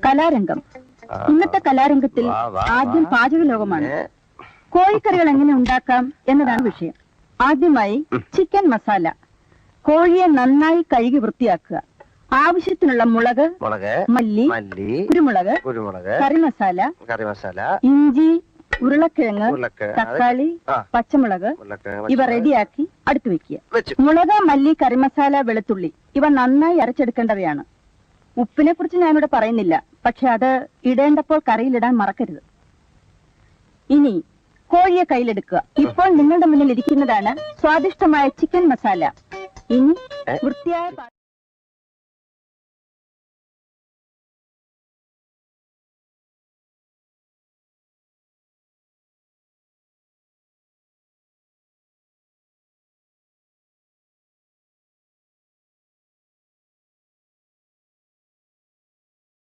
കലാരംഗം. ഇന്നത്തെ കലാരംഗത്തിൽ ആദ്യം പാചക ലോകമാണ്. കോഴിക്കറികൾ എങ്ങനെ ഉണ്ടാക്കാം എന്നതാണ് വിഷയം. ആദ്യമായി ചിക്കൻ മസാല. കോഴിയെ നന്നായി കഴുകി വൃത്തിയാക്കുക. ആവശ്യത്തിനുള്ള മുളക്, മല്ലി, കുരുമുളക്, കറിമസാല, ഇഞ്ചി, ഉരുളക്കിഴങ്ങ്, തക്കാളി, പച്ചമുളക് ഇവ റെഡിയാക്കി അടുത്ത് വെക്കുക. മുളക്, മല്ലി, കറിമസാല, വെളുത്തുള്ളി ഇവ നന്നായി അരച്ചെടുക്കേണ്ടവയാണ്. ഉപ്പിനെ കുറിച്ച് ഞാനിവിടെ പറയുന്നില്ല, പക്ഷെ അത് ഇടേണ്ടപ്പോൾ കറിയിലിടാൻ മറക്കരുത്. ഇനി കോഴിയെ കയ്യിലെടുക്കുക. ഇപ്പോൾ നിങ്ങളുടെ മുന്നിൽ ഇരിക്കുന്നതാണ് സ്വാദിഷ്ടമായ ചിക്കൻ മസാല. ഇനി വൃത്തിയായ